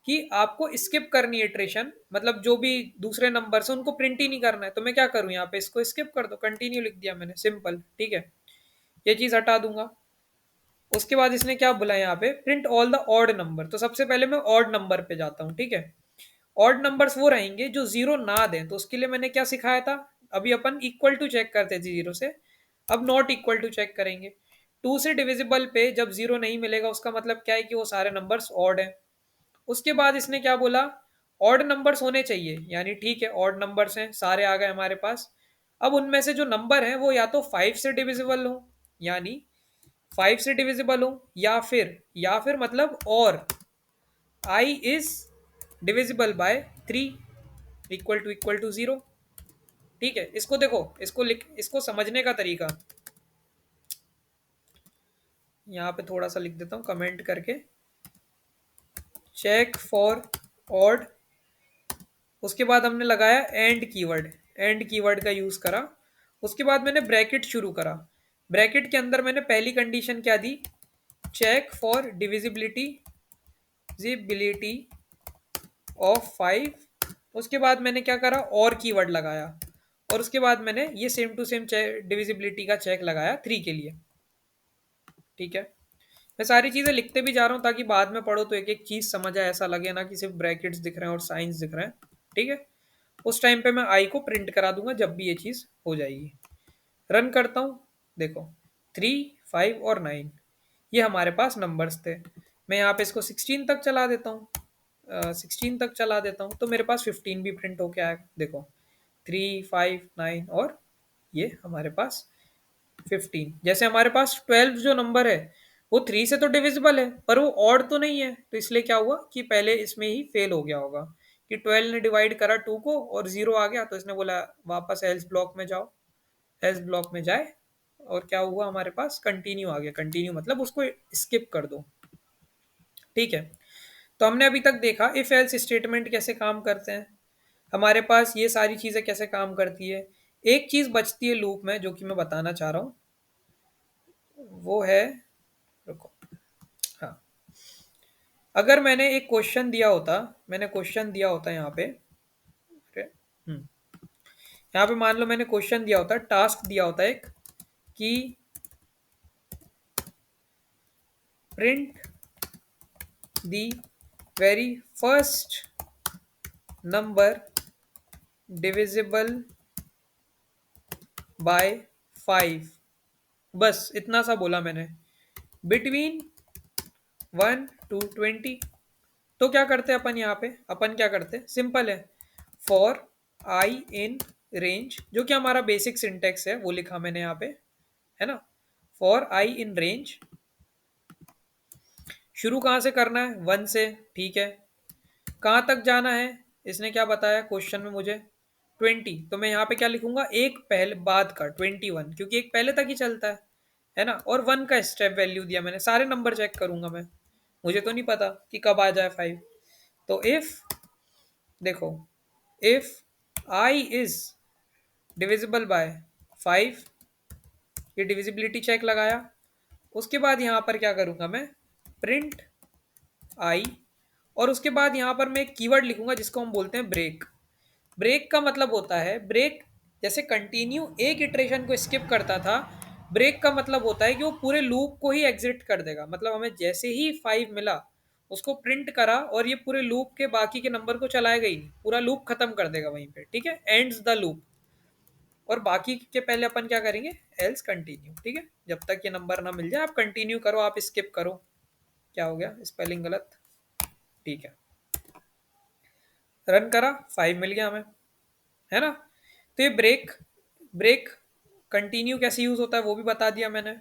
कि आपको स्किप करनी है इटरेशन, मतलब जो भी दूसरे नंबर है उनको प्रिंट ही नहीं करना है। तो मैं क्या करूँ, यहाँ पे इसको स्किप कर दो, कंटिन्यू लिख दिया मैंने, सिंपल। ठीक है, ये चीज हटा दूंगा। उसके बाद इसने क्या बोला यहाँ पे, print all the odd number. तो सबसे पहले मैं ऑड नंबर पे जाता हूँ। ठीक है, ऑड नंबर्स वो रहेंगे जो जीरो ना दें, तो उसके लिए मैंने क्या सिखाया था, अभी अपन इक्वल टू चेक करते थे जीरो से, अब नॉट इक्वल टू चेक करेंगे। टू से डिविजिबल पे जब जीरो नहीं मिलेगा उसका मतलब क्या है कि वो सारे नंबर्स ऑड है। उसके बाद इसने क्या बोला, ऑड नंबर्स होने चाहिए, यानी ठीक है ऑड नंबर्स हैं सारे आ गए हमारे पास। अब उनमें से जो नंबर है वो या तो फाइव से डिविजिबल हो, यानी फाइव से डिविजिबल हो, या फिर मतलब और I is divisible by three equal to zero. ठीक है, इसको देखो, इसको समझने का तरीका यहाँ पे थोड़ा सा लिख देता हूँ कमेंट करके। चेक फॉर ऑड, उसके बाद हमने लगाया एंड कीवर्ड का यूज करा। उसके बाद मैंने ब्रैकेट शुरू करा। ब्रैकेट के अंदर मैंने पहली कंडीशन क्या दी, चेक फॉर डिविजिबिलिटी जिबिलिटी ऑफ फाइव। उसके बाद मैंने क्या करा, और कीवर्ड लगाया, और उसके बाद मैंने ये सेम टू सेम डिविजिबिलिटी का चेक लगाया थ्री के लिए। ठीक है, मैं सारी चीजें लिखते भी जा रहा हूँ ताकि बाद में पढ़ो तो एक एक चीज समझ आए, ऐसा लगे ना कि सिर्फ ब्रैकेट्स दिख रहे हैं और साइंस दिख रहे हैं। ठीक है, उस टाइम पे मैं आई को प्रिंट करा दूंगा जब भी ये चीज हो जाएगी। रन करता हूँ, देखो थ्री, फाइव और नाइन ये हमारे पास नंबर्स थे। मैं यहाँ पे इसको 16 तक चला देता हूँ, 16 तक चला देता हूँ तो मेरे पास 15 भी प्रिंट होके आएगा। देखो थ्री, फाइव, नाइन और ये हमारे पास 15। जैसे हमारे पास 12 जो नंबर है वो थ्री से तो डिविजिबल है पर वो ऑड तो नहीं है, तो इसलिए क्या हुआ कि पहले इसमें ही फेल हो गया होगा कि 12 ने डिवाइड करा टू को और जीरो आ गया, तो इसने बोला वापस एल्स ब्लॉक में जाओ। एल्स ब्लॉक में जाए और क्या हुआ, हमारे पास कंटिन्यू आ गया। कंटिन्यू मतलब उसको स्किप कर दो। ठीक है, तो हमने अभी तक देखा इफ एल्स स्टेटमेंट कैसे काम करते हैं, हमारे पास ये सारी चीजें कैसे काम करती है। एक चीज बचती है लूप में जो कि मैं बताना चाह रहा हूँ, वो है, रुको, हाँ, अगर मैंने एक क्वेश्चन दिया होता, मैंने क्वेश्चन दिया होता यहाँ पे, अरे, यहाँ पे मान लो मैंने क्वेश्चन दिया होता, टास्क दिया होता एक कि print the very first number divisible by five, बस इतना सा बोला मैंने, बिटवीन 1 to 20। तो क्या करते हैं अपन यहाँ पे, अपन क्या करते हैं, सिंपल है, फॉर आई इन रेंज, जो कि हमारा बेसिक सिंटेक्स है वो लिखा मैंने यहाँ पे, है ना। फॉर आई इन रेंज, शुरू कहाँ से करना है, वन से, ठीक है, कहाँ तक जाना है, इसने क्या बताया क्वेश्चन में मुझे 20, तो मैं यहाँ पे क्या लिखूंगा, एक पहले बाद का 21, क्योंकि एक पहले तक ही चलता है ना। और वन का स्टेप वैल्यू दिया मैंने, सारे नंबर चेक करूंगा मैं, मुझे तो नहीं पता कि कब आ जाए फाइव। तो इफ, देखो, if i is divisible by five, ये डिविजिबिलिटी चेक लगाया। उसके बाद यहाँ पर क्या करूंगा मैं, प्रिंट आई, और उसके बाद यहाँ पर मैं एक कीवर्ड लिखूंगा जिसको हम बोलते हैं ब्रेक। ब्रेक का मतलब होता है, ब्रेक जैसे कंटिन्यू एक इटरेशन को स्किप करता था, ब्रेक का मतलब होता है कि वो पूरे लूप को ही एग्जिट कर देगा। मतलब हमें जैसे ही फाइव मिला उसको प्रिंट करा और ये पूरे लूप के बाकी के नंबर को चलाएगा ही नहीं, पूरा लूप खत्म कर देगा वहीं पे। ठीक है, एंड्स द लूप। और बाकी के पहले अपन क्या करेंगे, एल्स कंटिन्यू। ठीक है, जब तक ये नंबर ना मिल जाए आप कंटिन्यू करो, आप स्किप करो। क्या हो गया, स्पेलिंग गलत, ठीक है, रन करा, फाइव मिल गया हमें, है ना। तो ये ब्रेक, ब्रेक कंटिन्यू कैसे यूज होता है वो भी बता दिया मैंने।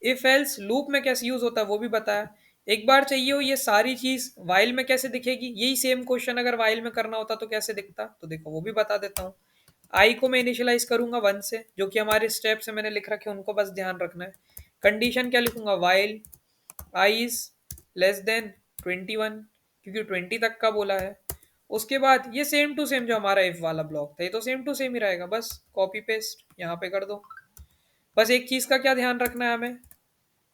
इफ एल्स लूप में कैसे यूज होता है वो भी बताया। एक बार चाहिए हो ये सारी चीज वाइल में कैसे दिखेगी, यही सेम क्वेश्चन अगर वाइल में करना होता तो कैसे दिखता, तो देखो वो भी बता देता हूँ। आई को मैं इनिशियलाइज करूंगा वन से, जो कि हमारे स्टेप से मैंने लिख रखे उनको बस ध्यान रखना है। कंडीशन क्या लिखूंगा, while I is less than 21, क्योंकि 20 तक का बोला है। उसके बाद ये सेम टू सेम जो हमारा इफ वाला ब्लॉक था ये तो सेम टू सेम ही रहेगा, बस कॉपी पेस्ट यहाँ पे कर दो। बस एक चीज का क्या ध्यान रखना है हमें,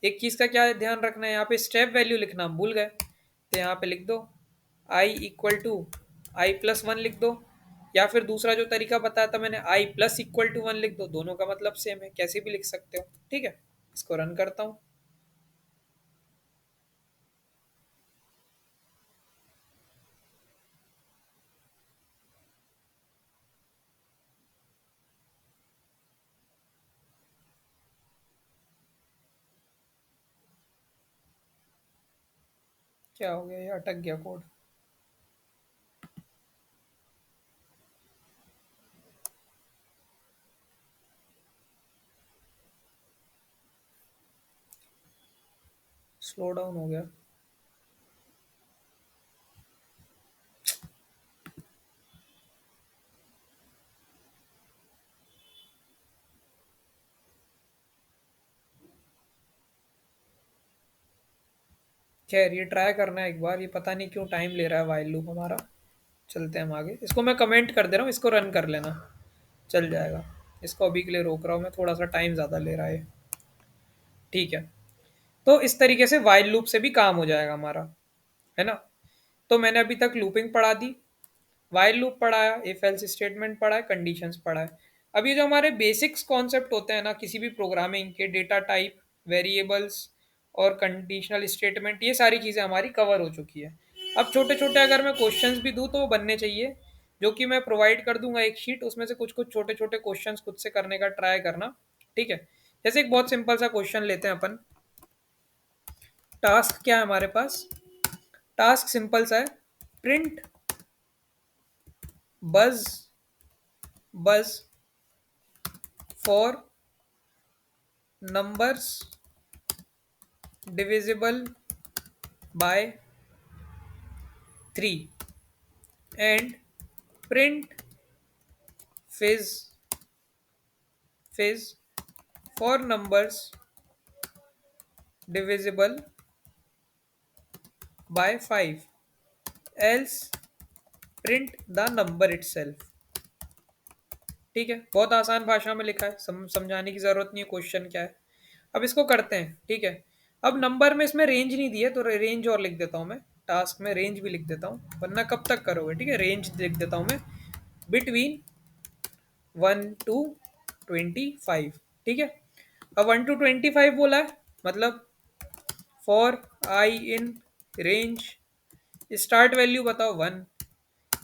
एक चीज का क्या ध्यान रखना है, यहाँ पे स्टेप वैल्यू लिखना हम भूल गए, तो यहाँ पे लिख दो I equal to I plus one लिख दो, या फिर दूसरा जो तरीका बताया था मैंने, आई प्लस इक्वल टू वन लिख दो, दोनों का मतलब सेम है, कैसे भी लिख सकते हो। ठीक है, इसको रन करता हूँ। क्या हो गया, ये अटक गया कोड। स्लो डाउन हो गया। खैर ये ट्राई करना है एक बार, ये पता नहीं क्यों टाइम ले रहा है वाइल लूप हमारा। चलते हैं हम आगे, इसको मैं कमेंट कर दे रहा हूँ, इसको रन कर लेना, चल जाएगा। इसको अभी के लिए रोक रहा हूँ मैं, थोड़ा सा टाइम ज़्यादा ले रहा है ये। ठीक है। तो इस तरीके से वाइल लूप से भी काम हो जाएगा हमारा, है ना। तो मैंने अभी तक लूपिंग पढ़ा दी, वाइल लूप पढ़ाया, इफ एल्स स्टेटमेंट पढ़ा है, कंडीशंस पढ़ा है। अब ये जो हमारे बेसिक्स कॉन्सेप्ट होते हैं ना किसी भी प्रोग्रामिंग के, डेटा टाइप, वेरिएबल्स और कंडीशनल स्टेटमेंट, ये सारी चीज़ें हमारी कवर हो चुकी है। अब छोटे छोटे अगर मैं क्वेश्चंस भी दूँ तो वो बनने चाहिए, जो कि मैं प्रोवाइड कर दूंगा एक शीट, उसमें से कुछ कुछ छोटे छोटे क्वेश्चंस खुद से करने का ट्राई करना। ठीक है। जैसे एक बहुत सिंपल सा क्वेश्चन लेते हैं अपन। टास्क क्या है हमारे पास? टास्क सिंपल सा है, प्रिंट बज बज for numbers divisible by 3 and print fizz for numbers divisible by 5, else print the number itself। ठीक है, बहुत आसान भाषा में लिखा है, समझाने की जरूरत नहीं है क्वेश्चन क्या है। अब इसको करते हैं। ठीक है। अब नंबर में इसमें रेंज नहीं दी है तो रेंज और लिख देता हूँ मैं, टास्क में रेंज भी लिख देता हूँ, वरना कब तक करोगे। ठीक है, रेंज लिख देता हूँ मैं, बिटवीन 1 to 25। ठीक है। अब 1 to 25 बोला है, मतलब for I in range, start value बताओ 1,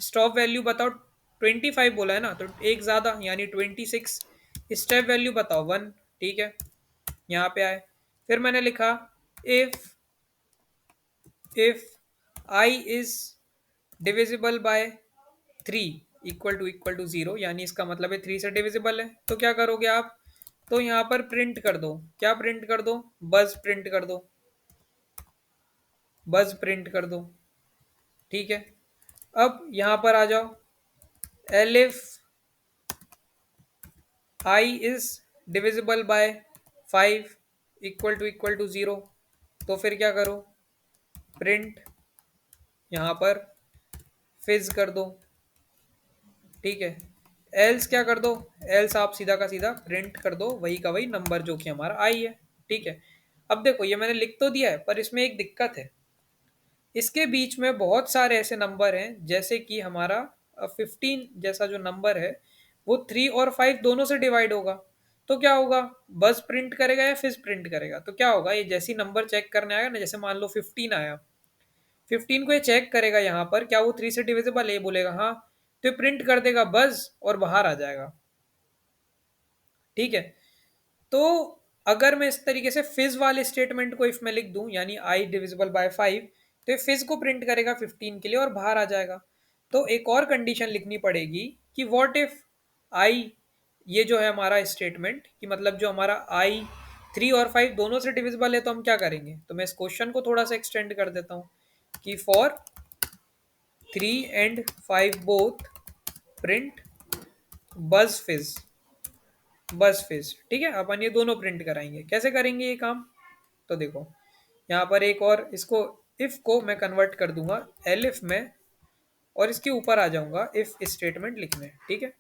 स्टॉप वैल्यू बताओ 25 बोला है ना, तो एक ज़्यादा यानी 26, स्टेप वैल्यू बताओ 1। ठीक है, यहाँ पे आए, फिर मैंने लिखा if if i is divisible by 3 equal to 0, यानी इसका मतलब है 3 से डिविजिबल है, तो क्या करोगे आप? तो यहाँ पर प्रिंट कर दो, क्या प्रिंट कर दो? बज प्रिंट कर दो, बज प्रिंट कर दो। ठीक है। अब यहाँ पर आ जाओ, elif i is divisible by 5 equal to 0, तो फिर क्या करो? प्रिंट यहाँ पर फिज कर दो। ठीक है। एल्स क्या कर दो? एल्स आप सीधा का सीधा प्रिंट कर दो वही का वही नंबर जो कि हमारा आई है। ठीक है। अब देखो ये मैंने लिख तो दिया है, पर इसमें एक दिक्कत है, इसके बीच में बहुत सारे ऐसे नंबर हैं, जैसे कि हमारा 15 जैसा जो नंबर है, वो 3 और 5 दोनों से डिवाइड होगा। तो क्या होगा? बस प्रिंट करेगा या फिर प्रिंट करेगा? तो क्या होगा, ये जैसी नंबर चेक करने आएगा ना, जैसे मान लो 15 आया, 15 को ये चेक करेगा यहाँ पर, क्या वो 3 से डिविजिबल है, ये बोलेगा हाँ, तो ये प्रिंट कर देगा बस और बाहर आ जाएगा। ठीक है। तो अगर मैं इस तरीके से फिज वाले स्टेटमेंट को इफ मैं लिख दूं, यानी आई डिविजिबल बाय 5, तो ये फिज को प्रिंट करेगा 15 के लिए और बाहर आ जाएगा। तो एक और कंडीशन लिखनी पड़ेगी कि व्हाट इफ आई, ये जो है हमारा स्टेटमेंट, कि मतलब जो हमारा आई 3 और 5 दोनों से डिविजिबल है, तो हम क्या करेंगे? तो मैं इस क्वेश्चन को थोड़ा सा एक्सटेंड कर देता हूँ कि फॉर 3 and 5 बोथ प्रिंट बज फिज, बस फिज। ठीक है, अपन ये दोनों प्रिंट कराएंगे। कैसे करेंगे ये काम? तो देखो, यहाँ पर एक और, इसको इफ को मैं कन्वर्ट कर दूंगा एलिफ में, और इसके ऊपर आ जाऊंगा इफ स्टेटमेंट लिखने। ठीक है,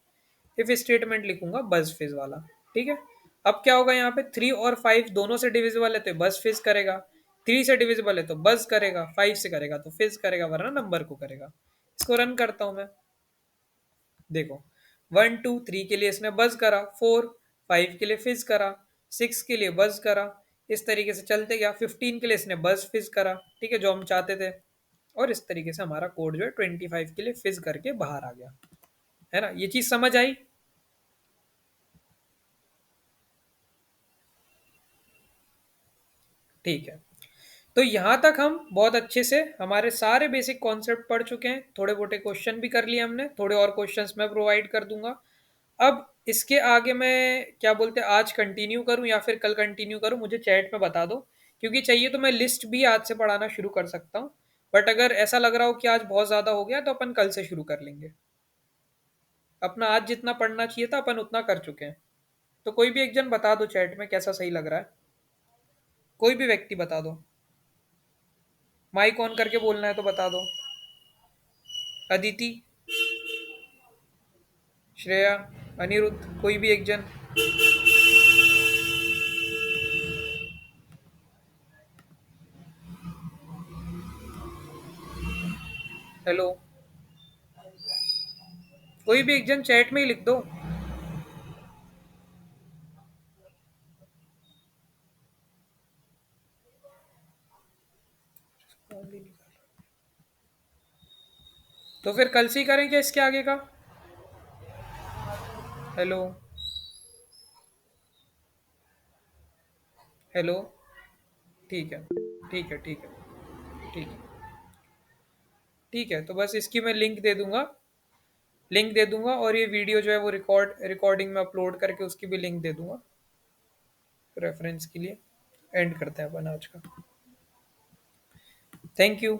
इफ स्टेटमेंट लिखूंगा बस फिज वाला। ठीक है। अब क्या होगा, यहाँ पे 3 और 5 दोनों से डिविजिबल है तो बस फिज करेगा, 3 से डिविजिबल है तो बस करेगा, 5 से करेगा तो फिज करेगा, वरना नंबर को करेगा। इसको रन करता हूं मैं, देखो 1 2 3 के लिए इसने बज करा, 4 5 के लिए फिज करा, 6 के लिए बज करा, इस तरीके से चलते गया, 15 के लिए इसने बज फिज करा। ठीक है, जो हम चाहते थे। और इस तरीके से हमारा कोड जो है 25 के लिए फिज करके बाहर आ गया, है ना। ये चीज समझ आई? ठीक है। तो यहाँ तक हम बहुत अच्छे से हमारे सारे बेसिक कॉन्सेप्ट पढ़ चुके हैं, थोड़े मोटे क्वेश्चन भी कर लिए हमने, थोड़े और क्वेश्चंस मैं प्रोवाइड कर दूंगा। अब इसके आगे मैं क्या बोलते हैं, आज कंटिन्यू करूं या फिर कल कंटिन्यू करूं, मुझे चैट में बता दो। क्योंकि चाहिए तो मैं लिस्ट भी आज से पढ़ाना शुरू कर सकता हूँ, बट अगर ऐसा लग रहा हो कि आज बहुत ज़्यादा हो गया तो अपन कल से शुरू कर लेंगे। अपना आज जितना पढ़ना चाहिए था अपन उतना कर चुके हैं। तो कोई भी एक जन बता दो चैट में कैसा सही लग रहा है, कोई भी व्यक्ति बता दो। माइक ऑन करके बोलना है तो बता दो। अदिति, श्रेया, अनिरुद्ध, कोई भी एक जन। हेलो, कोई भी एक जन चैट में ही लिख दो। तो फिर कल से ही करें क्या इसके आगे का? हेलो, हेलो, ठीक है, ठीक है, ठीक है, ठीक है, ठीक है। तो बस इसकी मैं लिंक दे दूंगा, और ये वीडियो जो है वो रिकॉर्डिंग में अपलोड करके उसकी भी लिंक दे दूंगा रेफरेंस के लिए। एंड करते हैं अपन आज का। Thank you.